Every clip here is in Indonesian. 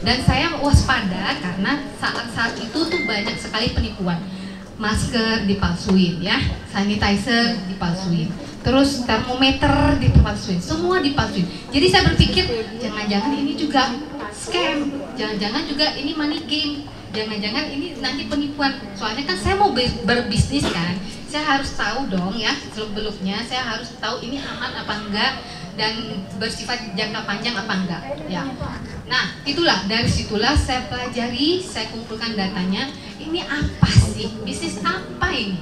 Dan saya waspada karena saat-saat itu tuh banyak sekali penipuan. Masker dipalsuin ya, sanitizer dipalsuin, terus termometer dipalsuin, semua dipalsuin. Jadi saya berpikir jangan-jangan ini juga scam, jangan-jangan juga ini money game, jangan-jangan ini nanti penipuan. Soalnya kan saya mau berbisnis kan, saya harus tahu dong ya seluk-beluknya, saya harus tahu ini aman apa enggak dan bersifat jangka panjang apa enggak ya. Nah itulah, dari situlah saya pelajari, saya kumpulkan datanya. Ini apa sih, bisnis apa ini,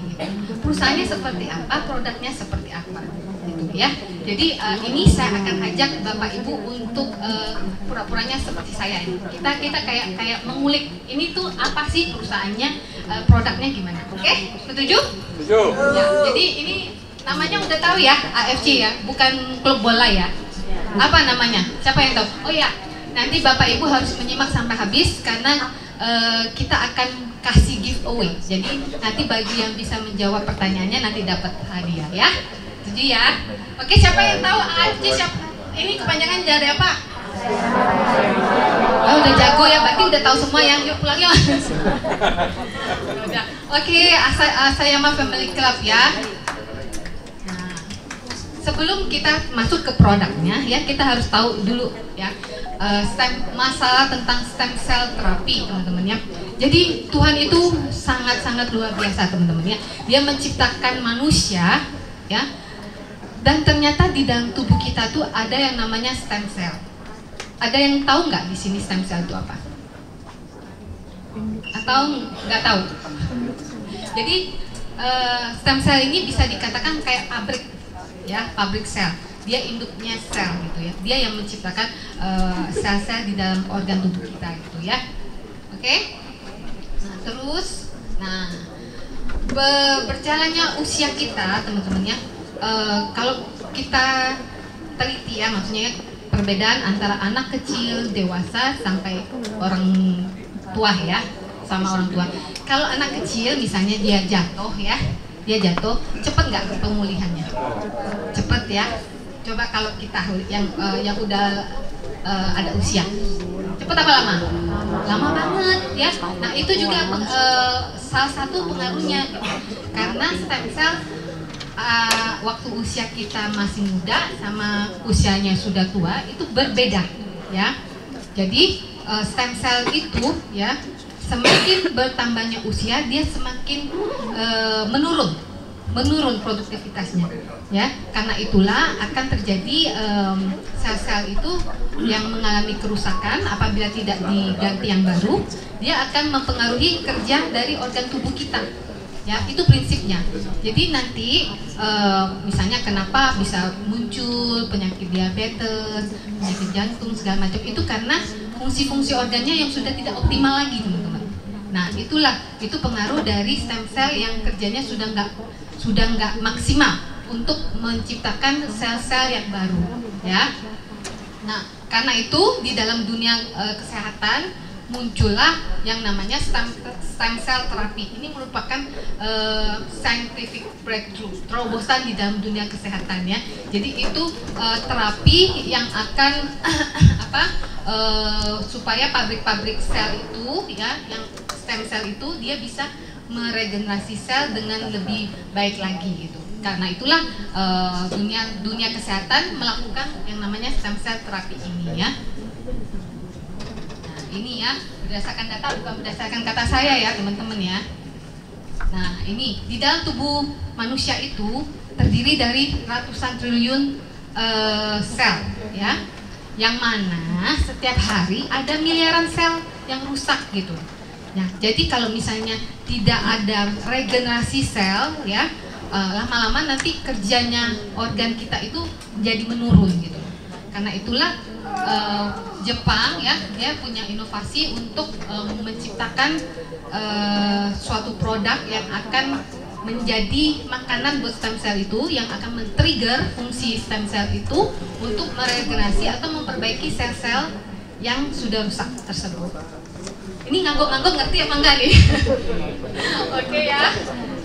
perusahaannya seperti apa, produknya seperti apa gitu ya. Jadi ini saya akan ajak Bapak Ibu untuk pura-puranya seperti saya ini. Kita kayak mengulik ini tuh apa sih perusahaannya, produknya gimana. Oke? Setuju? Setuju. Ya, jadi ini namanya udah tahu ya, AFC ya, bukan klub bola ya. Apa namanya? Siapa yang tahu? Oh ya, nanti Bapak Ibu harus menyimak sampai habis karena kita akan kasih giveaway. Jadi nanti bagi yang bisa menjawab pertanyaannya nanti dapat hadiah ya. Setuju ya? Oke, siapa yang tahu AFC siapa? Ini kepanjangan dari apa? Oh, udah jago ya, berarti udah tahu semua yang yuk pulang yuk. Oke, Asayama Family Club ya. Nah, sebelum kita masuk ke produknya ya, kita harus tahu dulu ya masalah tentang stem cell terapi, teman-teman ya. Jadi Tuhan itu sangat-sangat luar biasa, teman-teman ya. Dia menciptakan manusia ya. Dan ternyata di dalam tubuh kita tuh ada yang namanya stem cell. Ada yang tahu nggak di sini stem cell itu apa? Atau nggak tahu? Jadi stem cell ini bisa dikatakan kayak pabrik ya, pabrik sel. Dia induknya sel gitu ya. Dia yang menciptakan sel-sel di dalam organ tubuh kita gitu ya. Oke? Nah, terus, berjalannya usia kita, teman-teman ya. Kalau kita teliti ya, maksudnya perbedaan antara anak kecil, dewasa sampai orang tua ya, sama orang tua. Kalau anak kecil misalnya dia jatuh ya, cepet nggak pemulihannya? Cepet ya. Coba kalau kita yang udah ada usia, cepet apa lama? Lama banget ya. Nah itu juga salah satu pengaruhnya gitu. Karena stem cell waktu usia kita masih muda sama usianya sudah tua itu berbeda ya. Jadi stem cell itu ya semakin bertambahnya usia dia semakin menurun produktivitasnya ya. Karena itulah akan terjadi sel-sel itu yang mengalami kerusakan apabila tidak diganti yang baru, dia akan mempengaruhi kerja dari organ tubuh kita ya. Itu prinsipnya. Jadi nanti misalnya kenapa bisa muncul penyakit diabetes, penyakit jantung segala macam, itu karena fungsi-fungsi organnya yang sudah tidak optimal lagi, teman-teman. Nah itu pengaruh dari stem cell yang kerjanya sudah nggak maksimal untuk menciptakan sel-sel yang baru ya. Nah karena itu di dalam dunia kesehatan muncullah yang namanya stem cell terapi. Ini merupakan scientific breakthrough, terobosan di dalam dunia kesehatan ya. Jadi itu terapi yang akan supaya pabrik-pabrik sel itu ya, yang stem cell itu dia bisa meregenerasi sel dengan lebih baik lagi gitu. Karena itulah dunia kesehatan melakukan yang namanya stem cell terapi ini ya. Nah ini ya berdasarkan data, bukan berdasarkan kata saya ya teman-teman ya. Nah ini di dalam tubuh manusia itu terdiri dari ratusan triliun sel ya, yang mana setiap hari ada miliaran sel yang rusak gitu. Nah, jadi kalau misalnya tidak ada regenerasi sel ya, lama-lama nanti kerjanya organ kita itu menjadi menurun gitu. Karena itulah Jepang ya, dia punya inovasi untuk menciptakan suatu produk yang akan menjadi makanan buat stem cell itu, yang akan men-trigger fungsi stem cell itu untuk meregenerasi atau memperbaiki sel-sel yang sudah rusak tersebut. Ini ngangguk-ngangguk ngerti apa enggak nih? Oke ya.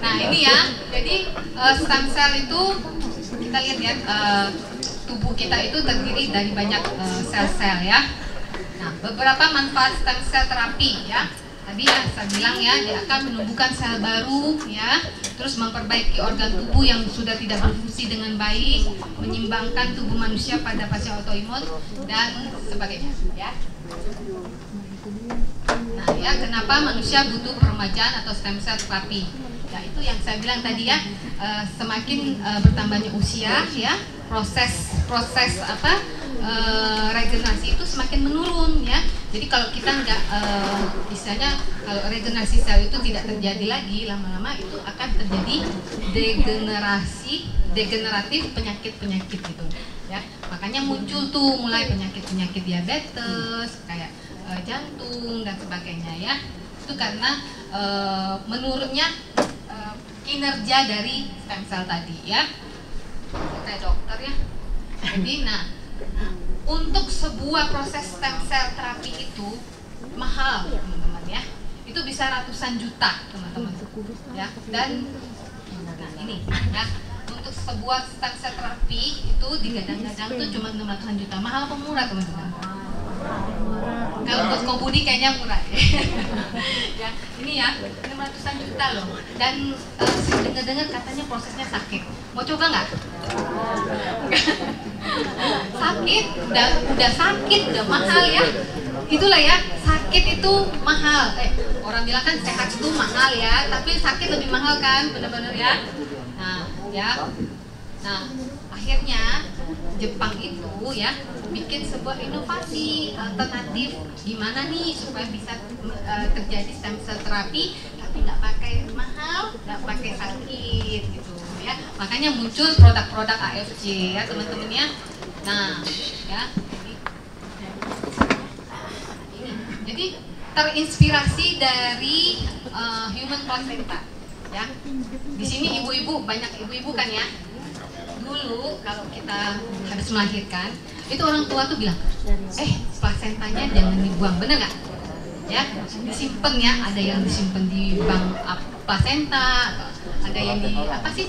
Nah ini ya, jadi stem cell itu kita lihat ya, tubuh kita itu terdiri dari banyak sel-sel ya. Nah beberapa manfaat stem cell terapi ya. Tadi ya saya bilang ya, dia akan menumbuhkan sel baru ya, terus memperbaiki organ tubuh yang sudah tidak berfungsi dengan baik, menyimbangkan tubuh manusia pada pasien autoimun dan sebagainya ya. Nah ya, kenapa manusia butuh peremajaan atau stem cell terapi? Ya itu yang saya bilang tadi ya, semakin bertambahnya usia ya, proses regenerasi itu semakin menurun ya. Jadi kalau kita nggak misalnya kalau regenerasi sel itu tidak terjadi lagi, lama-lama itu akan terjadi degeneratif penyakit-penyakit gitu ya. Makanya muncul tuh mulai penyakit-penyakit diabetes kayak jantung dan sebagainya ya. Itu karena menurunnya kinerja dari stem cell tadi ya. Kayak dokter ya. Jadi untuk sebuah proses stem cell terapi itu mahal teman-teman ya. Itu bisa ratusan juta teman-teman ya. Dan ini ya, untuk sebuah stem cell terapi itu digadang-gadang tuh cuma 600-an juta. Mahal apa murah teman-teman? Kalau buat Kobudi kayaknya murah ya. Ini ya 600-an juta loh. Dan dengar-dengar katanya prosesnya sakit. Mau coba nggak? Sakit, udah sakit, udah mahal ya. Itulah ya, sakit itu mahal. Orang bilang kan sehat itu mahal ya, tapi sakit lebih mahal kan, benar-benar ya. Nah, akhirnya Jepang itu ya bikin sebuah inovasi alternatif gimana nih supaya bisa terjadi stem cell terapi tapi nggak pakai mahal, nggak pakai sakit gitu ya. Makanya muncul produk-produk AFC ya teman-teman ya. Nah ya, jadi terinspirasi dari human placenta ya. Di sini ibu-ibu, banyak ibu-ibu kan ya. Dulu kalau kita habis melahirkan, itu orang tua tuh bilang, plasentanya jangan dibuang, bener nggak? Ya, disimpan ya. Ada yang disimpan di bank plasenta, ada yang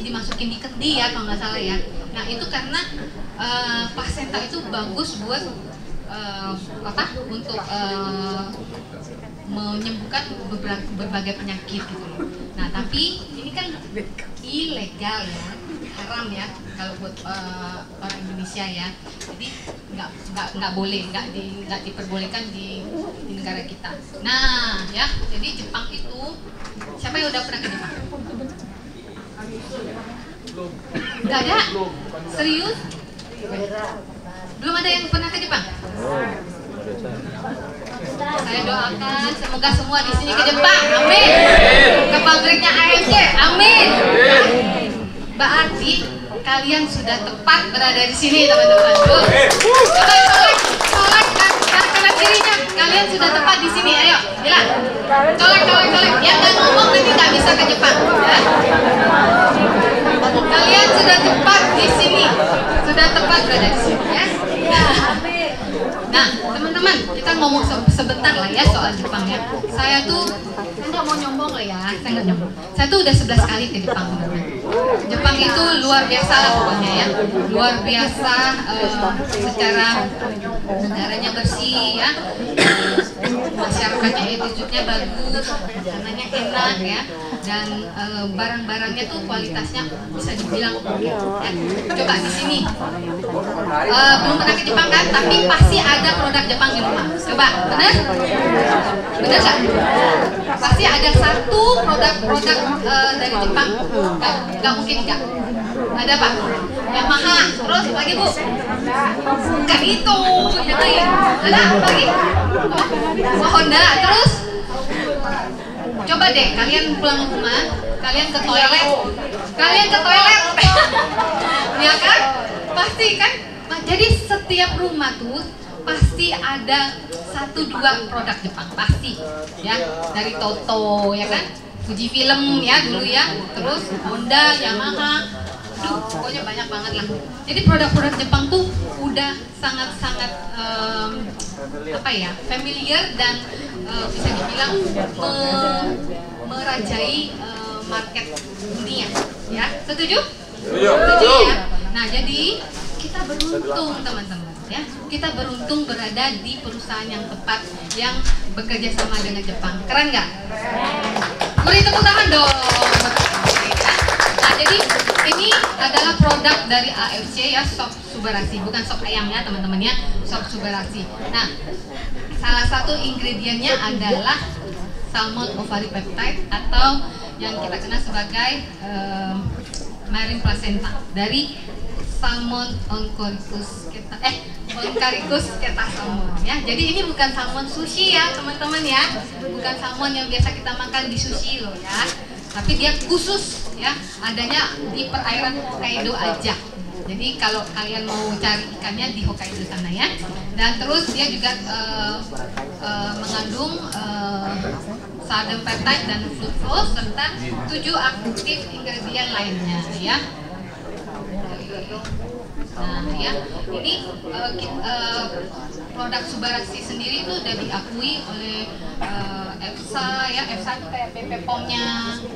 dimasukin di kendi ya kalau nggak salah ya. Nah itu karena plasenta itu bagus buat untuk menyembuhkan berbagai penyakit gitu loh. Nah tapi ini kan ilegal ya, haram ya kalau buat orang Indonesia ya. Jadi nggak boleh, nggak diperbolehkan di negara kita. Nah ya, jadi Jepang itu, siapa yang udah pernah ke Jepang? Nggak ada? Serius? Belum ada yang pernah ke Jepang? Saya doakan semoga semua di sini ke Jepang, amin. Ke pabriknya AFC, amin. Berarti kalian sudah tepat berada di sini teman-teman. Coba colek kanan kirinya. Kalian sudah tepat di sini, ayo, bilang. Colek. Yang nggak ngomong nanti nggak bisa ke Jepang. Ya? Kalian sudah tepat di sini, sudah tepat berada di sini ya. Nah, teman-teman, kita ngomong sebentar lah ya soal Jepang ya. Saya tuh nggak mau nyombong lah ya, saya nggak nyombong. Saya tuh udah 11 kali ke Jepang, teman-teman. Jepang itu luar biasa lah pokoknya ya, luar biasa secara negaranya bersih ya, masyarakatnya attitude-nya bagus, makanannya enak ya, dan barang-barangnya tuh kualitasnya bisa dibilang oke ya. Coba di sini belum pernah ke Jepang kan, tapi pasti ada produk Jepang di rumah. Coba, benar nggak? Pasti ada satu produk dari Jepang, nggak mungkin nggak. Ada apa? Yamaha, terus lagi bu? Bukan itu, yang lain. Ada apa lagi? Honda, terus? Coba deh, kalian pulang ke rumah, kalian ke toilet, ya kan? Pasti kan? Jadi setiap rumah tuh pasti ada 1-2 produk Jepang, pasti ya, dari Toto ya kan, Fujifilm ya dulu ya, terus Honda, Yamaha, pokoknya banyak banget lah. Jadi produk-produk Jepang tuh udah sangat-sangat familiar dan bisa dibilang merajai market dunia ya. Setuju? Setuju ya. Nah jadi kita beruntung teman-teman ya. Kita beruntung berada di perusahaan yang tepat yang bekerja sama dengan Jepang. Keren nggak? Beri tepuk tangan dong. Nah, jadi ini adalah produk dari AFC ya, sop Subarashi, bukan sop ayam ya teman-teman ya, sop Subarashi. Nah, salah satu ingredientnya adalah salmon ovaripeptide atau yang kita kenal sebagai marine placenta dari salmon oncoricus keta salmon ya. Jadi ini bukan salmon sushi ya teman-teman ya, bukan salmon yang biasa kita makan di sushi loh ya, tapi dia khusus ya, adanya di perairan Hokkaido aja. Jadi kalau kalian mau cari ikannya di Hokkaido sana ya. Dan terus dia juga mengandung sodium peptide dan fructose serta 7 aktif ingredient lainnya ya. Nah ya, ini produk Subarashi sendiri itu udah diakui oleh EFSA ya. EFSA itu kayak BP POM-nya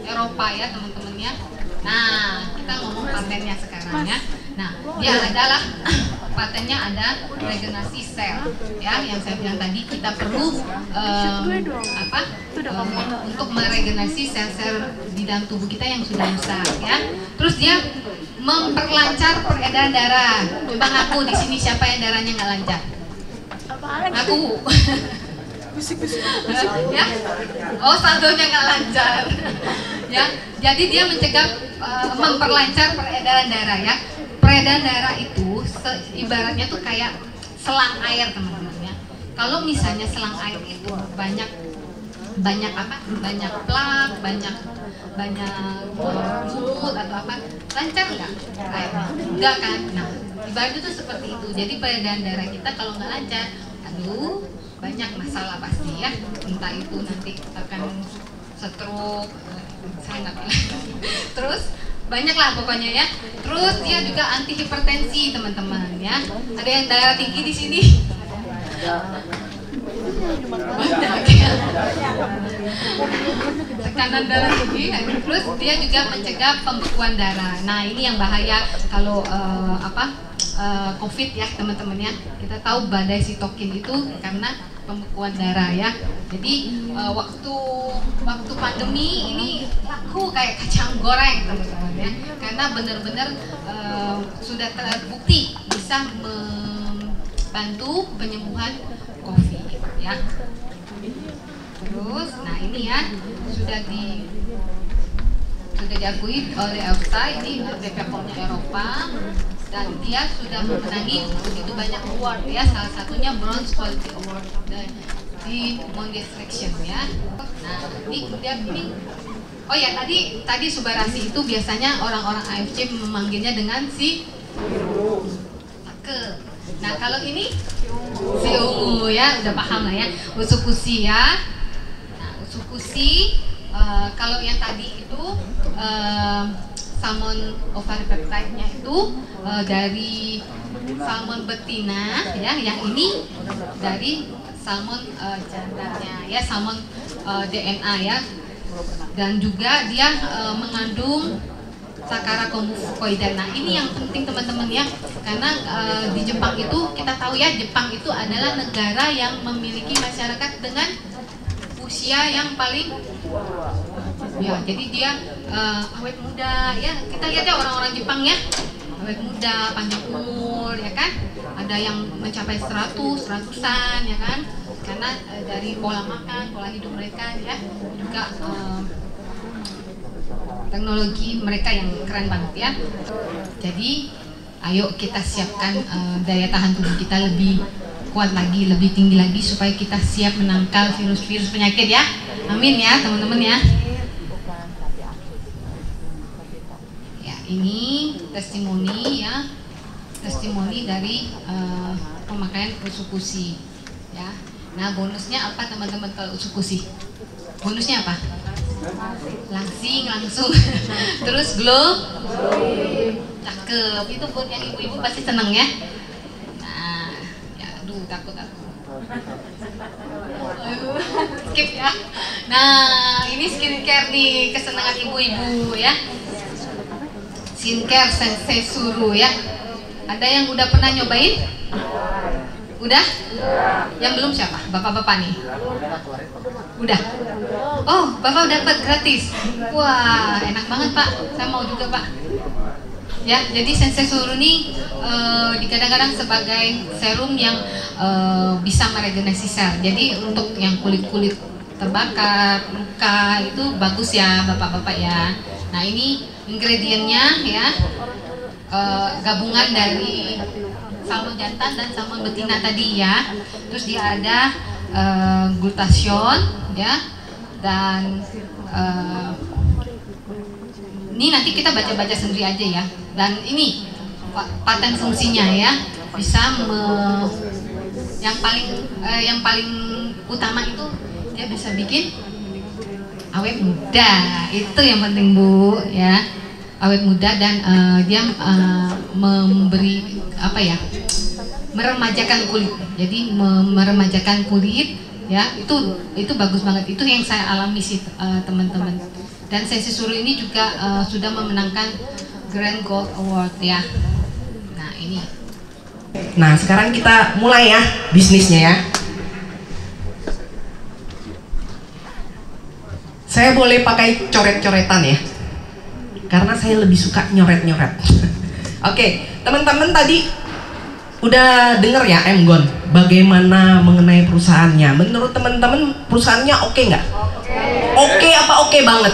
Eropa ya teman-teman ya. Nah, kita ngomong patennya sekarang ya. Nah, dia adalah patennya ada regenerasi sel ya, yang saya bilang tadi kita perlu untuk meregenerasi sel-sel di dalam tubuh kita yang sudah rusak ya. Terus dia memperlancar peredaran darah. Coba ngaku di sini siapa yang darahnya nggak lancar? Ngaku. Ya? Oh, saldonya nggak lancar. Ya, jadi dia mencegah memperlancar peredaran darah ya. Peredaran darah itu ibaratnya tuh kayak selang air teman-teman ya. Kalau misalnya selang air itu banyak apa? Banyak plak, banyak lumut atau apa, lancar nggak airnya? Enggak kan? Nah, ibaratnya tuh seperti itu. Jadi peredaran darah kita kalau nggak lancar, aduh, banyak masalah pasti ya. Entah itu nanti akan stroke, saya nggak bilang. Terus banyak lah pokoknya ya. Terus dia juga anti hipertensi teman-teman ya. Ada yang darah tinggi di sini? Banyak ya. Tekanan darah tinggi. Terus dia juga mencegah pembekuan darah. Nah ini yang bahaya kalau COVID ya teman-teman ya. Kita tahu badai sitokin itu karena pembekuan darah ya. Jadi waktu pandemi ini laku kayak kacang goreng teman-teman ya, karena benar-benar sudah terbukti bisa membantu penyembuhan COVID ya. Terus, nah ini ya sudah diakui oleh EFSA, ini BP POM-nya Eropa, dan dia sudah memenangi begitu banyak award ya, salah satunya Bronze Quality Award di Mondial Selection ya. Nah ini oh ya, tadi Subarashi itu biasanya orang-orang AFC memanggilnya dengan si Take. Nah kalau ini si ungu ya, udah paham lah ya, usukushi ya. Nah usukushi kalau yang tadi itu salmon ovaripeptide-nya itu dari salmon betina ya, yang ini dari salmon jandanya ya, salmon DNA ya. Dan juga dia mengandung Sakara kombufoida. Nah ini yang penting teman-teman ya, karena di Jepang itu kita tahu ya, Jepang itu adalah negara yang memiliki masyarakat dengan usia yang paling ya, jadi dia awet muda ya. Kita lihat ya orang-orang Jepang ya, awet muda, panjang umur ya kan, ada yang mencapai 100-an ya kan, karena dari pola makan, pola hidup mereka ya, juga teknologi mereka yang keren banget ya. Jadi ayo kita siapkan daya tahan tubuh kita lebih kuat lagi, lebih tinggi lagi, supaya kita siap menangkal virus-virus penyakit ya. Amin ya teman-teman ya. Ya ini testimoni ya, testimoni dari pemakaian usukushi ya. Nah bonusnya apa teman-teman kalau usukushi? Bonusnya apa? Langsung terus glow, cakep. Itu buat yang ibu-ibu pasti seneng ya. Nah ya, aduh takut aku skip ya. Nah ini skincare nih, kesenangan ibu-ibu ya, skincare Sensei Suru ya. Ada yang udah pernah nyobain? Udah? Yang belum siapa? Bapak-bapak nih? Udah? Oh, Bapak dapat gratis. Wah, enak banget Pak. Saya mau juga Pak. Ya, jadi Sensei Suru ini kadang-kadang sebagai serum yang bisa meregenerasi sel. Jadi untuk yang kulit-kulit terbakar, luka itu bagus ya Bapak-bapak ya. Nah ini ingredientnya ya, gabungan dari salmon jantan dan salmon betina tadi ya. Terus dia ada glutathione ya, dan ini nanti kita baca-baca sendiri aja ya. Dan ini paten fungsinya ya, bisa yang paling utama itu dia bisa bikin awet muda. Itu yang penting Bu ya, awet muda. Dan dia memberi apa ya, meremajakan kulit. Jadi meremajakan kulit ya, itu bagus banget. Itu yang saya alami sih teman-teman. Dan Sensei Suru ini juga sudah memenangkan Grand Gold Award ya. Nah ini. Nah sekarang kita mulai ya bisnisnya ya. Saya boleh pakai coret-coretan ya, karena saya lebih suka nyoret-nyoret. Oke, teman-teman tadi udah denger ya Emgon bagaimana mengenai perusahaannya. Menurut teman-teman perusahaannya oke nggak? Oke apa oke banget?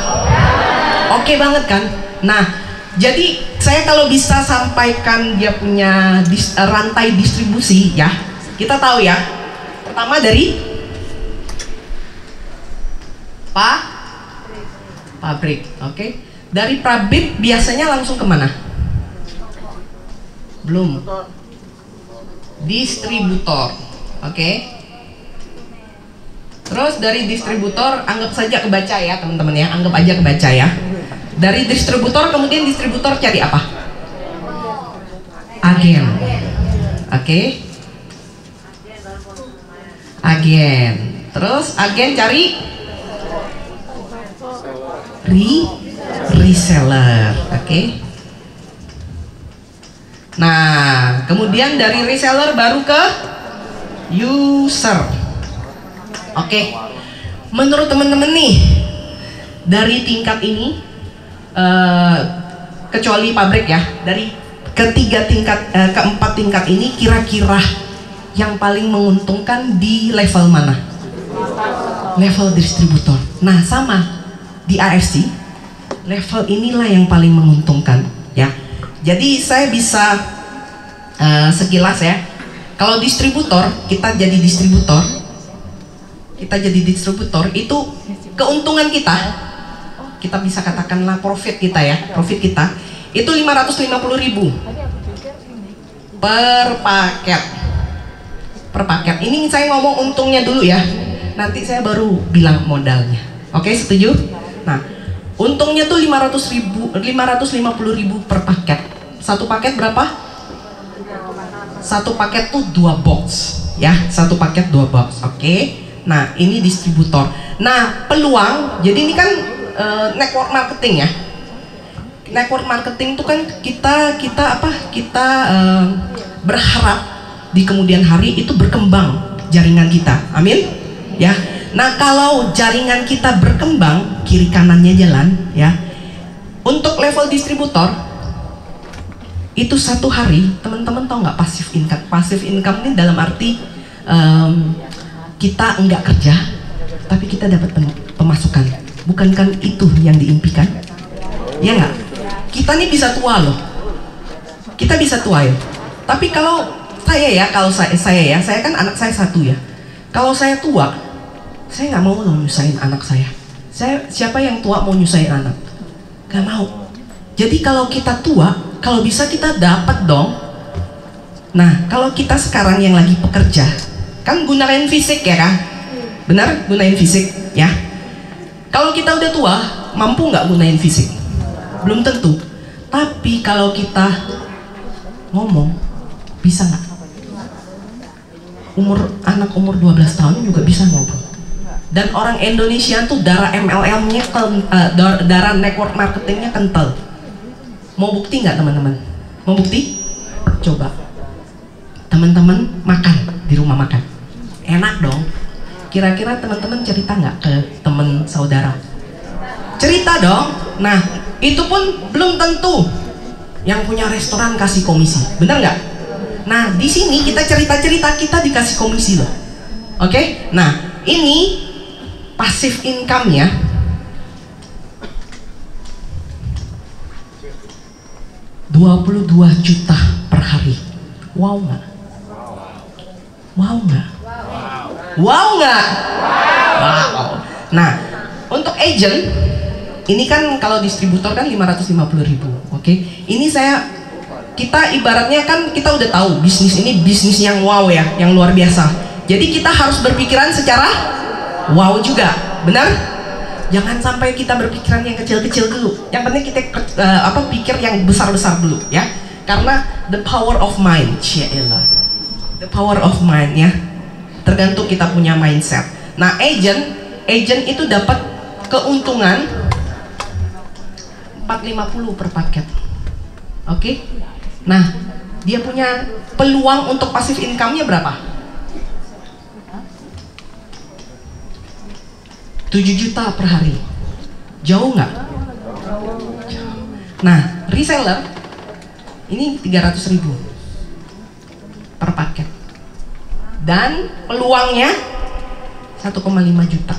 Oke banget kan? Nah, jadi saya kalau bisa sampaikan dia punya rantai distribusi ya. Kita tahu ya. Pertama dari pabrik, oke. Dari pabrik biasanya langsung kemana? Belum. Distributor, oke. Terus dari distributor anggap saja kebaca ya teman-teman ya, anggap aja kebaca ya. Dari distributor kemudian distributor cari apa? Agen, oke. Agen. Terus agen cari reseller, oke. Nah, kemudian dari reseller baru ke user. Oke. Menurut teman-teman nih, dari tingkat ini kecuali pabrik ya, dari keempat tingkat ini kira-kira yang paling menguntungkan di level mana? Level distributor. Nah, sama di AFC level inilah yang paling menguntungkan ya. Jadi saya bisa sekilas ya, kalau distributor kita jadi distributor itu keuntungan kita bisa katakanlah profit kita ya, profit kita itu 550.000 per paket. Ini saya ngomong untungnya dulu ya, nanti saya baru bilang modalnya. Oke, setuju? Nah, untungnya tuh 550.000 per paket. Satu paket berapa? Satu paket tuh 2 box ya, satu paket 2 box. Oke. Nah, ini distributor. Nah, peluang, jadi ini kan network marketing ya. Network marketing tuh kan kita berharap di kemudian hari itu berkembang jaringan kita. Amin. Ya. Nah, kalau jaringan kita berkembang, kiri kanannya jalan ya. Untuk level distributor itu satu hari, teman-teman tahu nggak passive income? Passive income ini dalam arti kita nggak kerja, tapi kita dapat pemasukan. Bukankah itu yang diimpikan? Ya nggak? Kita nih bisa tua loh. Kita bisa tua ya. Tapi kalau saya kan anak saya satu ya. Kalau saya tua, saya nggak mau loh nyusahin anak saya. Siapa yang tua mau nyusahin anak? Gak mau. Jadi kalau kita tua, kalau bisa kita dapat dong. Nah, kalau kita sekarang yang lagi pekerja, kan gunain fisik ya kan? Benar? Gunain fisik ya. Kalau kita udah tua, mampu nggak gunain fisik? Belum tentu. Tapi kalau kita ngomong, bisa nggak? Anak umur 12 tahun juga bisa ngobrol. Dan orang Indonesia tuh darah MLM-nya, darah network marketingnya kental. Mau bukti nggak teman-teman? Mau bukti? Coba teman-teman makan di rumah makan. Enak dong. Kira-kira teman-teman cerita nggak ke teman saudara? Cerita dong. Nah, itu pun belum tentu yang punya restoran kasih komisi, benar nggak? Nah, di sini kita cerita-cerita kita dikasih komisi loh. Oke? Nah, ini passive income-nya 22 juta per hari. Wow nggak? Wow nggak? Wow nggak? Wow. Nah, untuk agent ini kan kalau distributor kan 550.000. Oke? Ini kita ibaratnya kan kita udah tahu bisnis ini bisnis yang wow ya, yang luar biasa. Jadi kita harus berpikiran secara wow juga, benar? Jangan sampai kita berpikiran yang kecil-kecil dulu. Yang penting kita pikir yang besar-besar dulu ya. Karena the power of mind, the power of mind ya. Tergantung kita punya mindset. Nah, agent itu dapat keuntungan 450 per paket. Oke? Nah, dia punya peluang untuk passive income-nya berapa? 7 juta per hari. Jauh nggak? Nah, reseller ini 300.000 per paket. Dan peluangnya 1,5 juta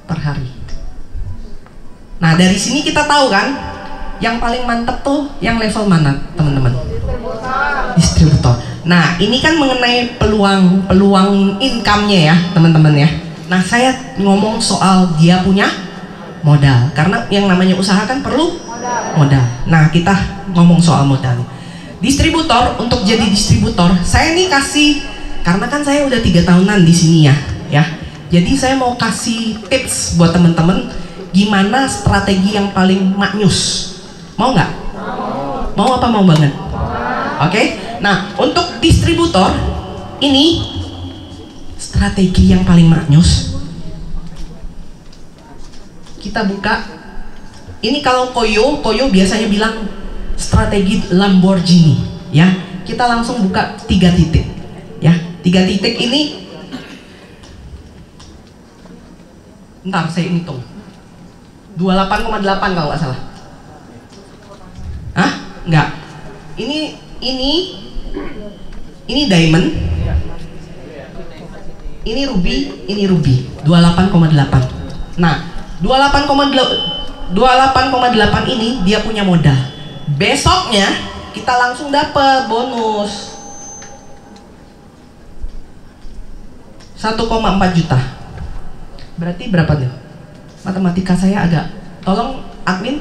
per hari. Nah, dari sini kita tahu kan, yang paling mantep tuh yang level mana, teman-teman? Distributor. Nah, ini kan mengenai peluang income-nya ya, teman-teman ya. Nah, saya ngomong soal dia punya modal, karena yang namanya usaha kan perlu modal. Nah, kita ngomong soal modal. Distributor, untuk jadi distributor, saya nih kasih, karena kan saya udah 3 tahunan di sini ya. Jadi saya mau kasih tips buat teman-teman gimana strategi yang paling maknyus. Mau nggak? Mau apa mau banget? Oke? Nah, untuk distributor ini strategi yang paling maknyus, kita buka. Ini kalau Koyo biasanya bilang strategi Lamborghini ya. Kita langsung buka 3 titik ya. 3 titik ini, ntar saya hitung 28,8 kalau nggak salah. Hah? Nggak. Ini diamond. Ini ruby 28,8. Nah, 28,8 ini dia punya modal. Besoknya kita langsung dapat bonus 1,4 juta. Berarti berapa tuh? Matematika saya agak, tolong admin.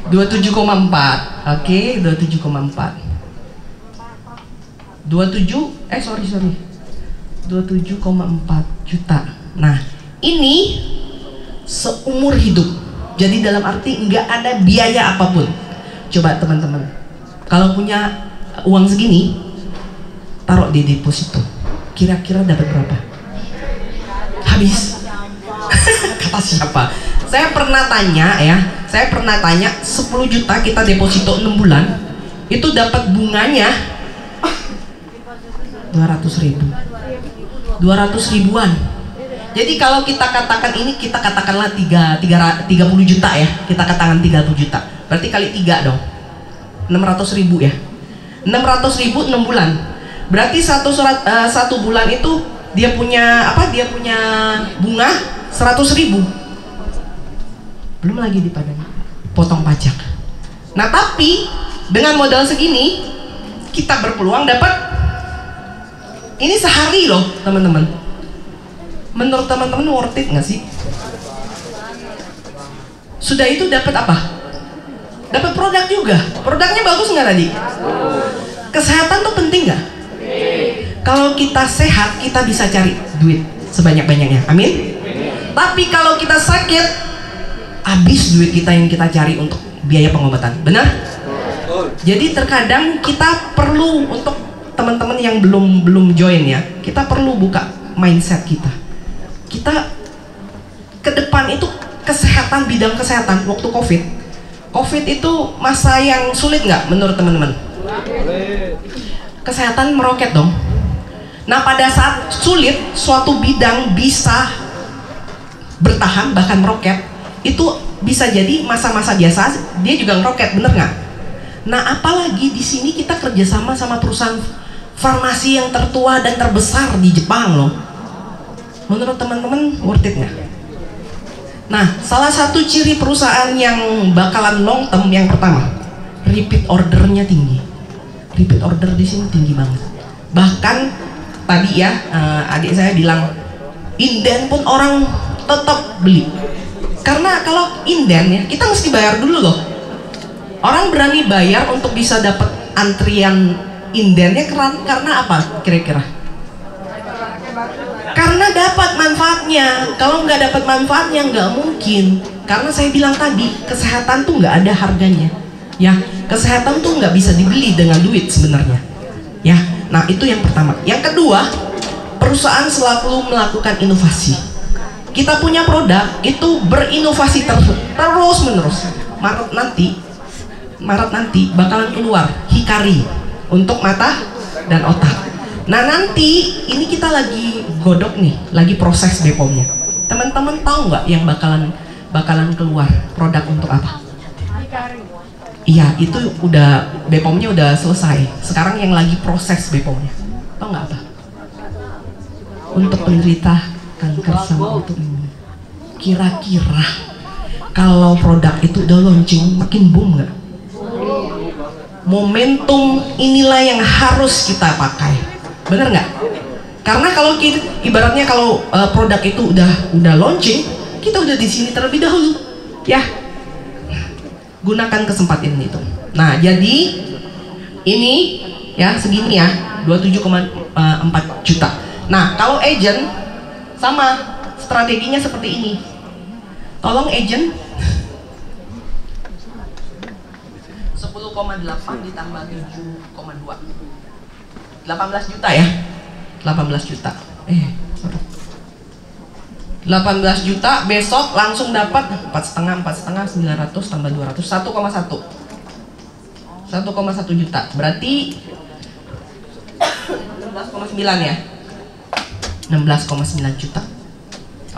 27,4. Oke, 27,4. 27,4 juta. Nah, ini seumur hidup. Jadi dalam arti nggak ada biaya apapun. Coba teman-teman, kalau punya uang segini, taruh di deposito. Kira-kira dapat berapa? Habis. Kata siapa? Saya pernah tanya 10 juta kita deposito 6 bulan, itu dapat bunganya 200 ribuan. Jadi kalau kita katakan ini, kita katakanlah 30 juta ya, kita katakan 30 juta, berarti kali 3 dong, 600.000 ya. 600.000 6 bulan, berarti satu bulan itu dia punya dia punya bunga 100.000, belum lagi potong pajak. Nah, tapi dengan modal segini kita berpeluang dapat ini sehari loh, teman-teman. Menurut teman-teman worth it nggak sih? Sudah itu dapat apa? Dapat produk juga. Produknya bagus nggak tadi? Kesehatan tuh penting nggak? Kalau kita sehat, kita bisa cari duit sebanyak-banyaknya. Amin. Tapi kalau kita sakit, habis duit kita yang kita cari untuk biaya pengobatan. Benar? Jadi terkadang kita perlu, untuk teman-teman yang belum join ya, kita perlu buka mindset kita. Kita ke depan itu kesehatan, bidang kesehatan. Waktu COVID itu masa yang sulit nggak menurut teman-teman? kesehatan meroket dong. Nah, pada saat sulit suatu bidang bisa bertahan bahkan meroket, itu bisa jadi masa-masa biasa dia juga ngeroket, bener nggak? Nah, apalagi di sini kita kerjasama sama perusahaan farmasi yang tertua dan terbesar di Jepang loh. Menurut teman-teman worth it nggak? Nah, salah satu ciri perusahaan yang bakalan long term yang pertama, repeat ordernya tinggi. Repeat order di sini tinggi banget. Bahkan tadi ya adik saya bilang inden pun orang tetap beli. Karena kalau inden ya kita mesti bayar dulu loh. Orang berani bayar untuk bisa dapat antrian indennya karena apa kira-kira? Karena dapat manfaatnya. Kalau nggak dapat manfaatnya nggak mungkin. Karena saya bilang tadi kesehatan tuh nggak ada harganya. Ya, kesehatan tuh nggak bisa dibeli dengan duit sebenarnya. Ya, nah itu yang pertama. Yang kedua, perusahaan selalu melakukan inovasi. Kita punya produk itu berinovasi terus menerus. Maret nanti bakalan keluar Hikari untuk mata dan otak. Nah, nanti ini kita lagi godok nih, lagi proses BPOM-nya. Teman-teman tahu nggak yang bakalan keluar produk untuk apa? Iya, itu udah BPOM-nya udah selesai. Sekarang yang lagi proses BPOM-nya. Tahu nggak apa? Untuk penderita kanker sama autoimun. Kira-kira kalau produk itu udah launching makin boom nggak? Momentum inilah yang harus kita pakai, bener nggak? Karena kalau kita, ibaratnya kalau produk itu udah launching, kita udah di sini terlebih dahulu, ya. Gunakan kesempatan itu. Nah, jadi ini ya segini ya, 27,4 juta. Nah, kalau agent sama strateginya seperti ini. Tolong agent 10,8 ditambah 7,2 18 juta ya, 18 juta 18 juta besok langsung dapat 4,5 900 tambah 200 1,1 juta, berarti 16,9 ya, 16,9 juta.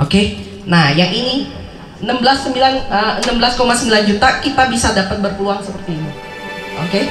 Oke, nah yang ini 16,9 juta kita bisa dapat berpeluang seperti ini. Oke.